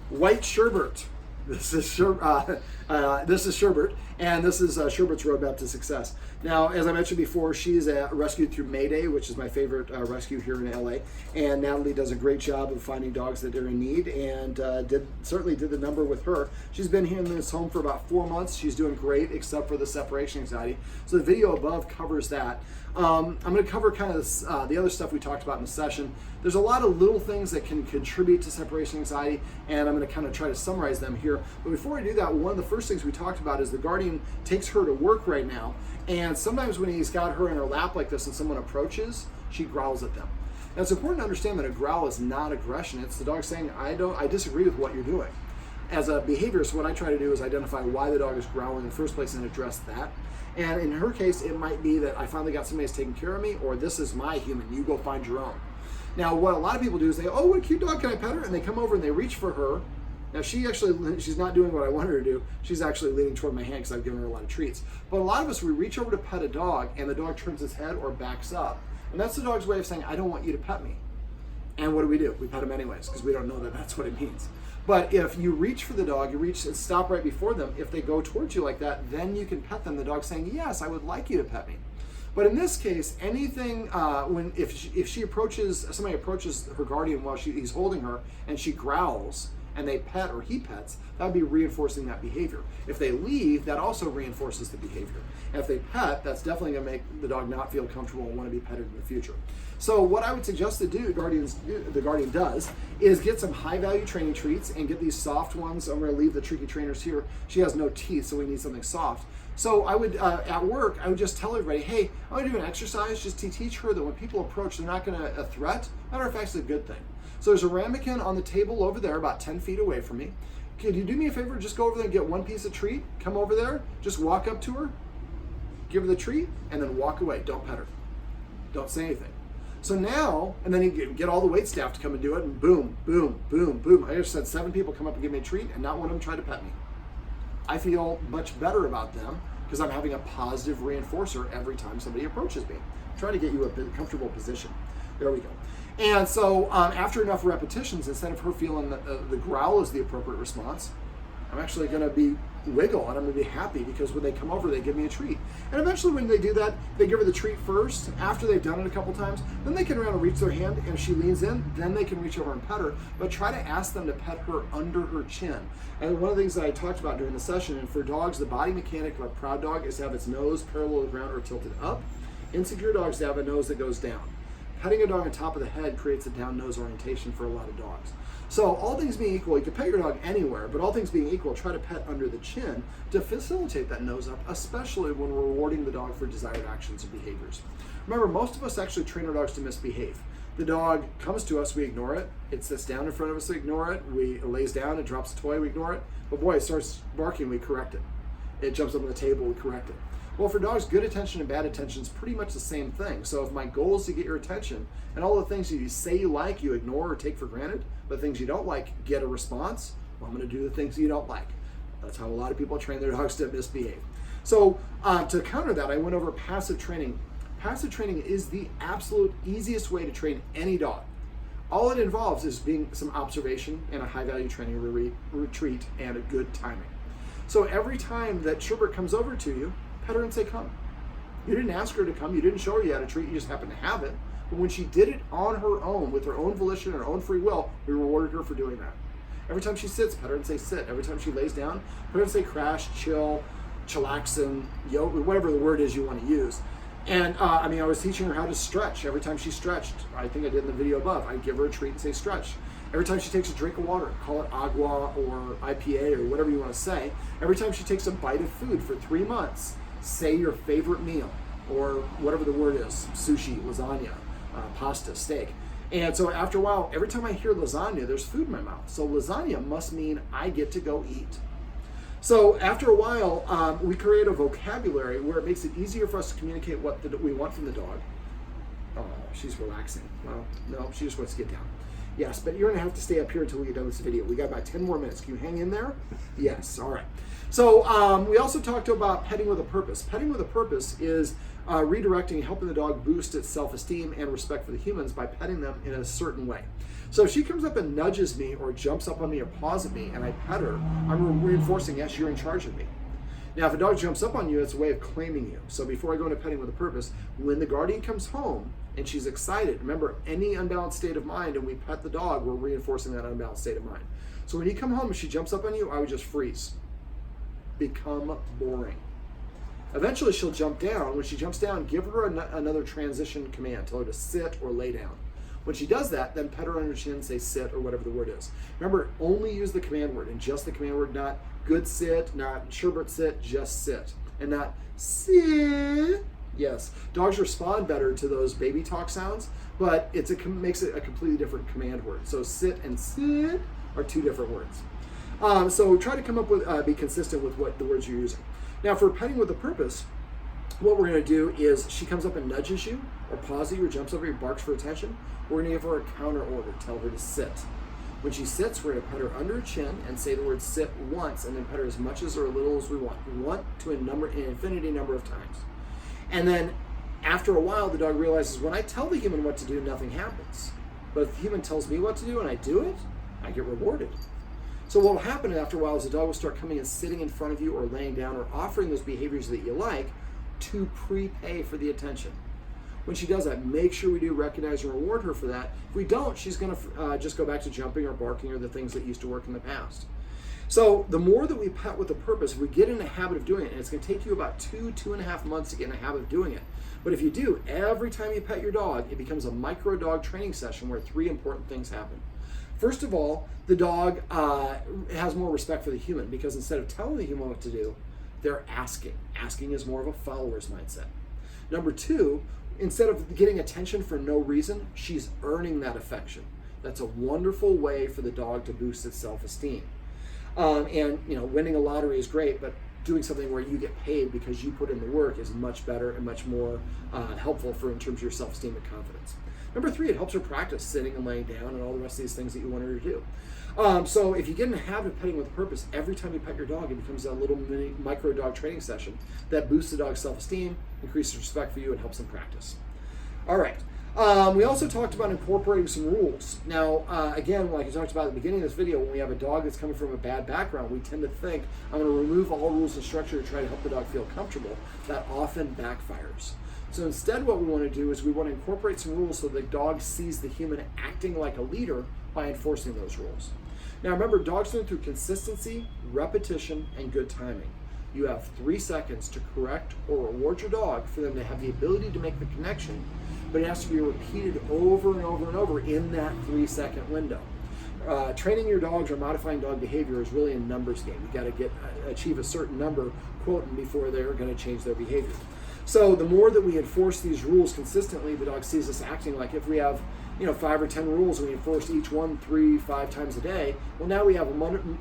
white Sherbert. This is Sherbert, and this is Sherbert's roadmap to success. Now, as I mentioned before, she's rescued through MaeDay, which is my favorite rescue here in LA. And Natalie does a great job of finding dogs that are in need, and certainly did the number with her. She's been here in this home for about 4 months. She's doing great, except for the separation anxiety. So the video above covers that. I'm going to cover kind of the other stuff we talked about in the session. There's a lot of little things that can contribute to separation anxiety, and I'm going to kind of try to summarize them here. But before I do that, one of the first things we talked about is the guardian takes her to work right now, and sometimes when he's got her in her lap like this and someone approaches, she growls at them. Now, it's important to understand that a growl is not aggression. It's the dog saying, I disagree with what you're doing. As a behaviorist, what I try to do is identify why the dog is growling in the first place and address that. And in her case, it might be that I finally got somebody that's taking care of me, or this is my human, you go find your own. Now, what a lot of people do is they, oh, what a cute dog, can I pet her? And they come over and they reach for her. Now, she's not doing what I want her to do. She's actually leaning toward my hand because I've given her a lot of treats. But a lot of us, we reach over to pet a dog and the dog turns its head or backs up. And that's the dog's way of saying, I don't want you to pet me. And what do? We pet him anyways because we don't know that that's what it means. But if you reach for the dog, you reach and stop right before them. If they go towards you like that, then you can pet them. The dog's saying, yes, I would like you to pet me. But in this case, anything, if somebody approaches her guardian while he's holding her and she growls and they pet or he pets, that would be reinforcing that behavior. If they leave, that also reinforces the behavior. And if they pet, that's definitely going to make the dog not feel comfortable and want to be petted in the future. So what I would suggest the guardian does is get some high value training treats and get these soft ones. I'm going to leave the tricky trainers here. She has no teeth, so we need something soft. So I would, at work, I would just tell everybody, hey, I'm going to do an exercise just to teach her that when people approach, they're not going to a threat. Matter of fact, it's a good thing. So there's a ramekin on the table over there about 10 feet away from me. Could you do me a favor? Just go over there and get one piece of treat. Come over there, just walk up to her, give her the treat, and then walk away. Don't pet her. Don't say anything. So now, and then you get all the wait staff to come and do it, and boom, boom, boom, boom. I just had 7 people come up and give me a treat, and not one of them tried to pet me. I feel much better about them because I'm having a positive reinforcer every time somebody approaches me. I'm trying to get you a comfortable position. There we go. And so after enough repetitions, instead of her feeling that the growl is the appropriate response, I'm actually going to be wiggle and I'm going to be happy because when they come over, they give me a treat. And eventually when they do that, they give her the treat first. After they've done it a couple times, then they can around and reach their hand, and if she leans in, then they can reach over and pet her. But try to ask them to pet her under her chin. And one of the things that I talked about during the session, and for dogs, the body mechanic of a proud dog is to have its nose parallel to the ground or tilted up. Insecure dogs have a nose that goes down. Petting a dog on top of the head creates a down nose orientation for a lot of dogs. So all things being equal, you can pet your dog anywhere, but all things being equal, try to pet under the chin to facilitate that nose up, especially when we're rewarding the dog for desired actions and behaviors. Remember, most of us actually train our dogs to misbehave. The dog comes to us, we ignore it. It sits down in front of us, we ignore it. It lays down, it drops a toy, we ignore it. But boy, it starts barking, we correct it. It jumps up on the table, we correct it. Well, for dogs, good attention and bad attention is pretty much the same thing. So if my goal is to get your attention, and all the things you say you like, you ignore or take for granted, but things you don't like get a response, well, I'm going to do the things you don't like. That's how a lot of people train their dogs to misbehave. So to counter that, I went over passive training. Passive training is the absolute easiest way to train any dog. All it involves is being some observation and a high-value training retreat and a good timing. So every time that Sherbert comes over to you, pet her and say, come. You didn't ask her to come, you didn't show her you had a treat, you just happened to have it. But when she did it on her own, with her own volition, her own free will, we rewarded her for doing that. Every time she sits, pet her and say sit. Every time she lays down, pet her and say crash, chill, chillaxin, whatever the word is you want to use. And I was teaching her how to stretch. Every time she stretched, I think I did in the video above, I'd give her a treat and say stretch. Every time she takes a drink of water, call it agua or IPA or whatever you want to say. Every time she takes a bite of food for 3 months, say your favorite meal or whatever the word is, sushi, lasagna, pasta, steak. And so after a while, every time I hear lasagna, there's food in my mouth. So lasagna must mean I get to go eat. So after a while, we create a vocabulary where it makes it easier for us to communicate what we want from the dog. Oh, she's relaxing. Well, no, she just wants to get down. Yes, but you're going to have to stay up here until we get done with this video. We got about 10 more minutes. Can you hang in there? Yes, all right. So we also talked about petting with a purpose. Petting with a purpose is redirecting, helping the dog boost its self-esteem and respect for the humans by petting them in a certain way. So if she comes up and nudges me or jumps up on me or paws at me and I pet her, I'm reinforcing, yes, you're in charge of me. Now, if a dog jumps up on you, it's a way of claiming you. So before I go into petting with a purpose, when the guardian comes home and she's excited, remember, any unbalanced state of mind and we pet the dog, we're reinforcing that unbalanced state of mind. So when you come home and she jumps up on you, I would just freeze. Become boring. Eventually she'll jump down. When she jumps down, give her another transition command. Tell her to sit or lay down. When she does that, then pet her on her chin, say sit or whatever the word is. Remember, only use the command word and just the command word, not good sit, not Sherbert sit, just sit. And not sit. Yes, dogs respond better to those baby talk sounds, but makes it a completely different command word. So sit and sit are two different words. So try to come up with, be consistent with what the words you're using. Now for petting with a purpose, what we're going to do is she comes up and nudges you or paws at you or jumps over you, barks for attention. We're going to give her a counter order, tell her to sit. When she sits, we're going to pet her under her chin and say the word sit once and then pet her as much as or a little as we want. We want to an infinity number of times. And then after a while, the dog realizes when I tell the human what to do, nothing happens. But if the human tells me what to do and I do it, I get rewarded. So what will happen after a while is the dog will start coming and sitting in front of you or laying down or offering those behaviors that you like to prepay for the attention. When she does that, make sure we do recognize and reward her for that. If we don't, she's going to just go back to jumping or barking or the things that used to work in the past. So the more that we pet with a purpose, if we get in a habit of doing it, and it's going to take you about 2.5 months to get in a habit of doing it. But if you do, every time you pet your dog, it becomes a micro dog training session where 3 important things happen. First of all, the dog has more respect for the human because instead of telling the human what to do, they're asking. Asking is more of a follower's mindset. Number 2, instead of getting attention for no reason, she's earning that affection. That's a wonderful way for the dog to boost its self-esteem. And winning a lottery is great, but doing something where you get paid because you put in the work is much better and much more helpful in terms of your self-esteem and confidence. Number 3, it helps her practice sitting and laying down and all the rest of these things that you want her to do. So if you get in the habit of petting with a purpose, every time you pet your dog, it becomes a little mini micro dog training session that boosts the dog's self-esteem, increases respect for you, and helps them practice. All right. We also talked about incorporating some rules. Now, again, like I talked about at the beginning of this video, when we have a dog that's coming from a bad background, we tend to think, I'm going to remove all rules and structure to try to help the dog feel comfortable. That often backfires. So instead what we want to do is we want to incorporate some rules so the dog sees the human acting like a leader by enforcing those rules. Now remember, dogs learn through consistency, repetition, and good timing. You have 3 seconds to correct or reward your dog for them to have the ability to make the connection, but it has to be repeated over and over and over in that 3-second window. Training your dogs or modifying dog behavior is really a numbers game. You got to achieve a certain number quotient before they're going to change their behavior. So the more that we enforce these rules consistently, the dog sees us acting like if we have 5 or 10 rules and we enforce each one 3-5 times a day, well, now we have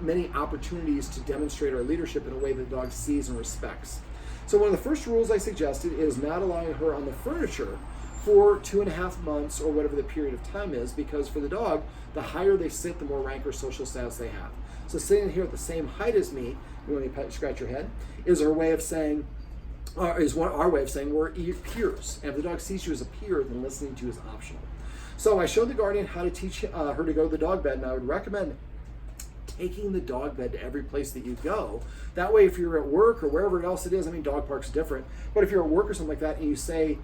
many opportunities to demonstrate our leadership in a way that the dog sees and respects. So one of the first rules I suggested is not allowing her on the furniture for 2.5 months or whatever the period of time is, because for the dog, the higher they sit, the more rank or social status they have. So sitting here at the same height as me, when you scratch your head, is our way of saying, we're peers. And if the dog sees you as a peer, then listening to you is optional. So I showed the guardian how to teach her to go to the dog bed, and I would recommend taking the dog bed to every place that you go. That way, if you're at work or wherever else it is, dog park's different, but if you're at work or something like that and you say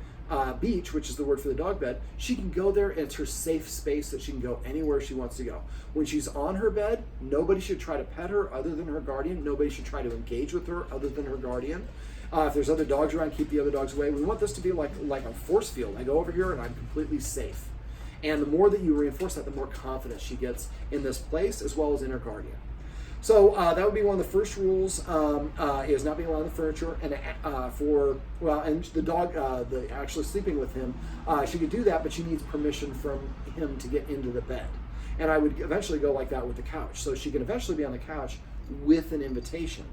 beach, which is the word for the dog bed, she can go there and it's her safe space that she can go anywhere she wants to go. When she's on her bed, nobody should try to pet her other than her guardian. Nobody should try to engage with her other than her guardian. If there's other dogs around, keep the other dogs away. We want this to be like a force field. I go over here and I'm completely safe. And the more that you reinforce that, the more confidence she gets in this place as well as in her guardian. So that would be one of the first rules, is not being allowed on the furniture. And and the dog, actually sleeping with him, she could do that, but she needs permission from him to get into the bed. And I would eventually go like that with the couch. So she can eventually be on the couch with an invitation.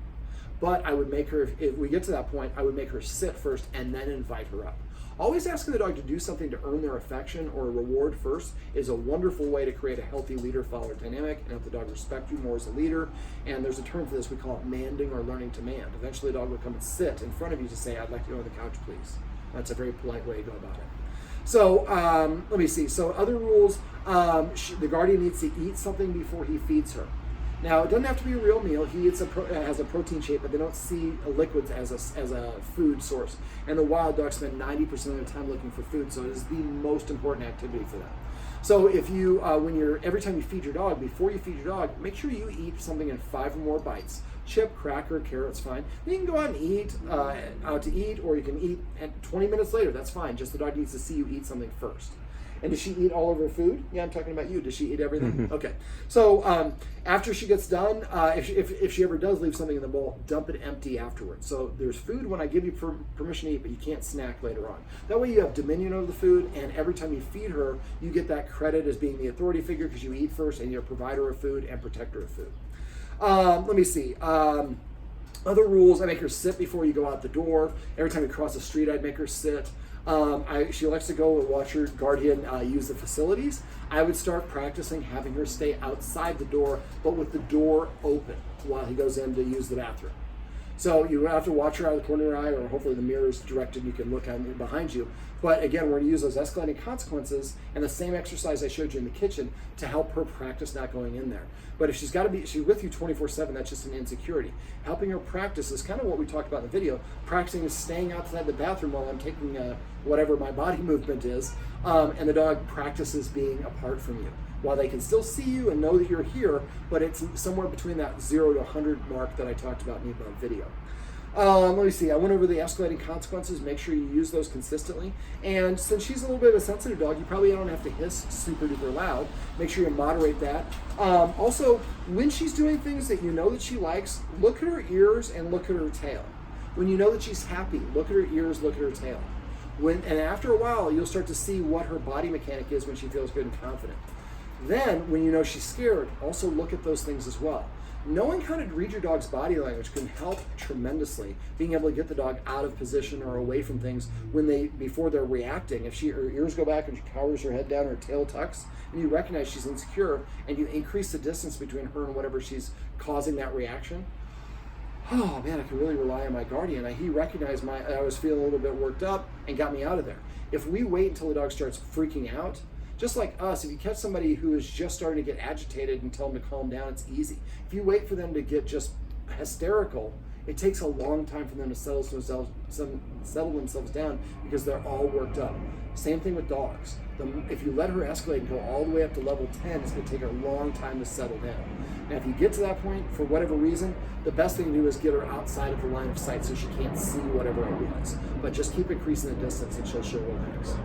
But I would make her, if we get to that point, I would make her sit first and then invite her up. Always asking the dog to do something to earn their affection or reward first is a wonderful way to create a healthy leader-follower dynamic and have the dog respect you more as a leader. And there's a term for this, we call it manding or learning to mand. Eventually the dog will come and sit in front of you to say, I'd like to go on the couch, please. That's a very polite way to go about it. So let me see. So other rules, the guardian needs to eat something before he feeds her. Now, it doesn't have to be a real meal. He eats has a protein shake, but they don't see liquids as a food source. And the wild dogs spend 90% of their time looking for food, so it is the most important activity for them. So if you, every time you feed your dog, before you feed your dog, make sure you eat something in 5 or more bites. Chip, cracker, carrot's fine. Then you can go out and eat, or you can eat 20 minutes later. That's fine. Just the dog needs to see you eat something first. And does she eat all of her food? Yeah, I'm talking about you. Does she eat everything? Okay. So after she gets done, if she ever does leave something in the bowl, dump it empty afterwards. So there's food when I give you permission to eat, but you can't snack later on. That way you have dominion over the food, and every time you feed her, you get that credit as being the authority figure because you eat first and you're a provider of food and protector of food. Let me see. Other rules, I make her sit before you go out the door. Every time you cross the street, I'd make her sit. She likes to go and watch her guardian use the facilities. I would start practicing having her stay outside the door, but with the door open while he goes in to use the bathroom. So you have to watch her out of the corner of your eye, or hopefully the mirror is directed and you can look on behind you. But again, we're going to use those escalating consequences and the same exercise I showed you in the kitchen to help her practice not going in there. But if she's with you 24/7, that's just an insecurity. Helping her practice is kind of what we talked about in the video. Practicing is staying outside the bathroom while I'm taking whatever my body movement is, and the dog practices being apart from you. While they can still see you and know that you're here, but it's somewhere between that 0 to 100 mark that I talked about in the above video. Let me see, I went over the escalating consequences. Make sure you use those consistently. And since she's a little bit of a sensitive dog, you probably don't have to hiss super duper loud. Make sure you moderate that. Also, when she's doing things that you know that she likes, look at her ears and look at her tail. When you know that she's happy, look at her ears, look at her tail. And after a while, you'll start to see what her body mechanic is when she feels good and confident. Then, when you know she's scared, also look at those things as well. Knowing how to read your dog's body language can help tremendously. Being able to get the dog out of position or away from things before they're reacting. If her ears go back and she cowers her head down, her tail tucks, and you recognize she's insecure, and you increase the distance between her and whatever she's causing that reaction. Oh man, I can really rely on my guardian. He recognized I was feeling a little bit worked up and got me out of there. If we wait until the dog starts freaking out, just like us, if you catch somebody who is just starting to get agitated and tell them to calm down, it's easy. If you wait for them to get just hysterical, it takes a long time for them to settle themselves down because they're all worked up. Same thing with dogs. If you let her escalate and go all the way up to level 10, it's going to take her a long time to settle down. Now, if you get to that point, for whatever reason, the best thing to do is get her outside of the line of sight so she can't see whatever it was. But just keep increasing the distance and she'll relax.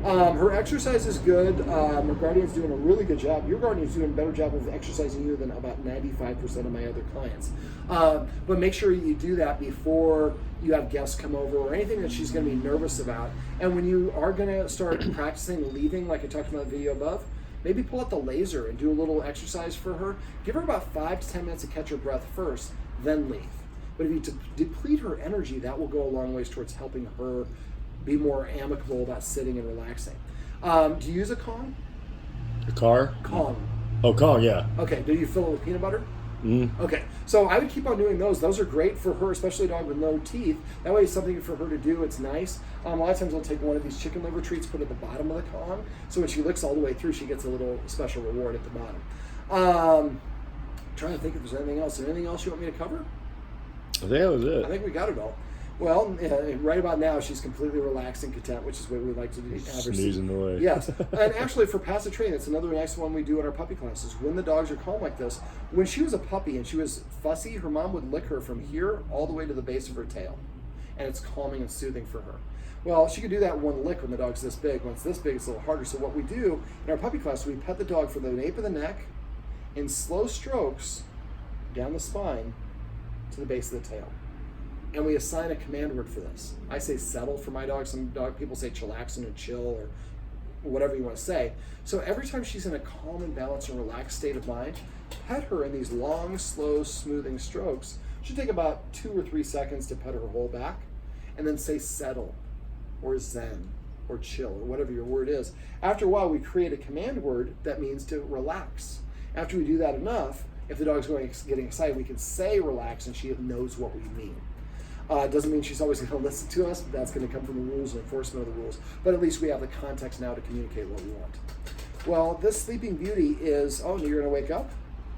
Her exercise is good. Her guardian's doing a really good job. Your guardian's doing a better job of exercising you than about 95% of my other clients. But make sure you do that before you have guests come over or anything that she's going to be nervous about. And when you are going to start practicing leaving, like I talked about in the video above, maybe pull out the laser and do a little exercise for her. Give her about 5 to 10 minutes to catch her breath first, then leave. But if you deplete her energy, that will go a long ways towards helping her be more amicable about sitting and relaxing. Do you use a Kong? A car? Kong. Oh, Kong, yeah. Okay, do you fill it with peanut butter? Mm-hmm. Okay, so I would keep on doing those. Those are great for her, especially a dog with no teeth. That way it's something for her to do. It's nice. A lot of times I'll take one of these chicken liver treats, put it at the bottom of the Kong, so when she licks all the way through, she gets a little special reward at the bottom. Trying to think if there's anything else. Is there anything else you want me to cover? I think that was it. I think we got it all. Well, right about now, she's completely relaxed and content, which is what we like to do. Sneezing away. Yes. And actually, for passive training, that's another nice one we do in our puppy classes. When the dogs are calm like this, when she was a puppy and she was fussy, her mom would lick her from here all the way to the base of her tail. And it's calming and soothing for her. Well, she could do that one lick when the dog's this big. When it's this big, it's a little harder. So what we do in our puppy class, we pet the dog from the nape of the neck in slow strokes down the spine to the base of the tail. And we assign a command word for this. I say settle for my dog. Some dog people say chillax and chill or whatever you want to say. So every time she's in a calm and balanced and relaxed state of mind, pet her in these long, slow, smoothing strokes. Should take about 2 or 3 seconds to pet her whole back, and then say settle or zen or chill or whatever your word is. After a while, we create a command word that means to relax. After we do that enough, if the dog's getting excited, we can say relax and she knows what we mean. Doesn't mean she's always going to listen to us. That's going to come from the rules and enforcement of the rules. But at least we have the context now to communicate what we want. Well, this Sleeping Beauty is, oh, you're going to wake up?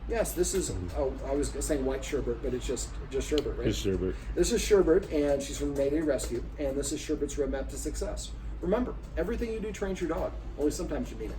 Yes, this is, oh, I was saying white Sherbert, but it's just Sherbert, right? It's Sherbet. This is Sherbert, and she's from the MaeDay Rescue, and this is Sherbert's roadmap to success. Remember, everything you do trains your dog, only sometimes you mean it.